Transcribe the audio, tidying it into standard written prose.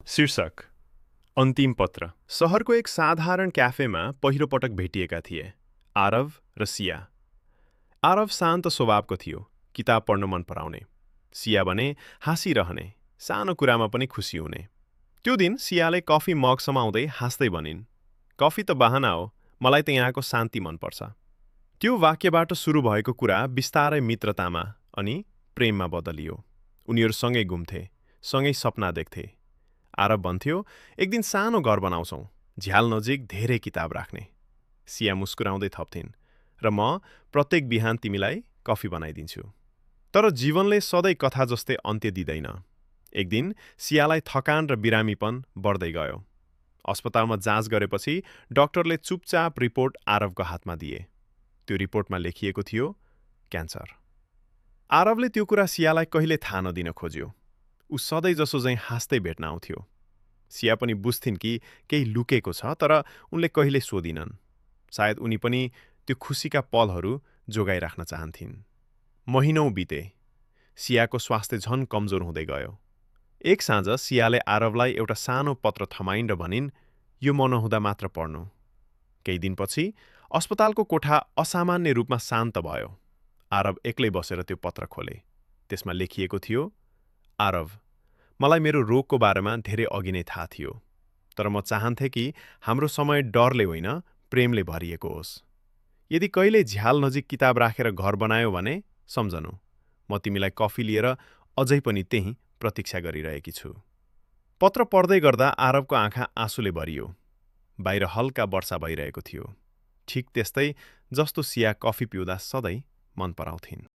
शीर्षक अन्तिम पत्र। सहरको एक साधारण क्याफेमा पहिलो पटक भेटिएका थिए आरव र सिया। आरव शान्त स्वभावको थियो, किताब पढ्न मन पराउने। सिया भने हाँसिरहने, सानो कुरामा पनि खुसी हुने। त्यो दिन सियाले कफी मग समाउँदै हाँस्दै भनिन्, "कफी त बहाना हो, मलाई त यहाँको शान्ति मनपर्छ।" त्यो वाक्यबाट सुरु भएको कुरा बिस्तारै मित्रतामा अनि प्रेममा बदलियो। उनीहरू सँगै घुम्थे, सँगै सपना देख्थे। आरव भन्थ्यो, "एक दिन सानो घर बनाउँछौँ, झ्याल नजिक धेरै किताब राख्ने।" सिया मुस्कुराउँदै थप्थिन्, "र म प्रत्येक बिहान तिमीलाई कफी बनाइदिन्छु।" तर जीवनले सधैँ कथा जस्तै अन्त्य दिँदैन। एक दिन सियालाई थकान र बिरामीपन बढ्दै गयो। अस्पतालमा जाँच गरेपछि डाक्टरले चुपचाप रिपोर्ट आरवको हातमा दिए। त्यो रिपोर्टमा लेखिएको थियो क्यान्सर। आरवले त्यो कुरा सियालाई कहिले थाहा नदिन खोज्यो। ऊ सधैँ जसो झैँ हाँस्दै भेट्न आउँथ्यो। सिया पनि बुझ्थिन् कि केही लुकेको छ, तर उनले कहिले सोधिनन्। सायद उनी पनि त्यो खुसीका पलहरू जोगाइराख्न चाहन्थिन्। महिनौँ बिते। सियाको स्वास्थ्य झन कमजोर हुँदै गयो। एक साँझ सियाले आरवलाई एउटा सानो पत्र थमाइन् र भनिन्, "यो म नहुँदा मात्र पढ्नु।" केही दिनपछि अस्पतालको कोठा असामान्य रूपमा शान्त भयो। आरव एक्लै बसेर त्यो पत्र खोले। त्यसमा लेखिएको थियो, "आरव, मलाई मेरो रोगको बारेमा धेरै अघि नै थाहा थियो, तर म चाहन्थे कि हाम्रो समय डरले होइन, प्रेमले भरिएको होस्। यदि कहिले झ्याल नजिक किताब राखेर घर बनायो भने सम्झनु, म तिमीलाई कफी लिएर अझै पनि त्यहीँ प्रतीक्षा गरिरहेकी छु।" पत्र पढ्दै गर्दा आरवको आँखा आँसुले भरियो। बाहिर हल्का वर्षा भइरहेको थियो, ठिक त्यस्तै जस्तो सिया कफी पिउँदा सधैँ मन पराउँथिन्।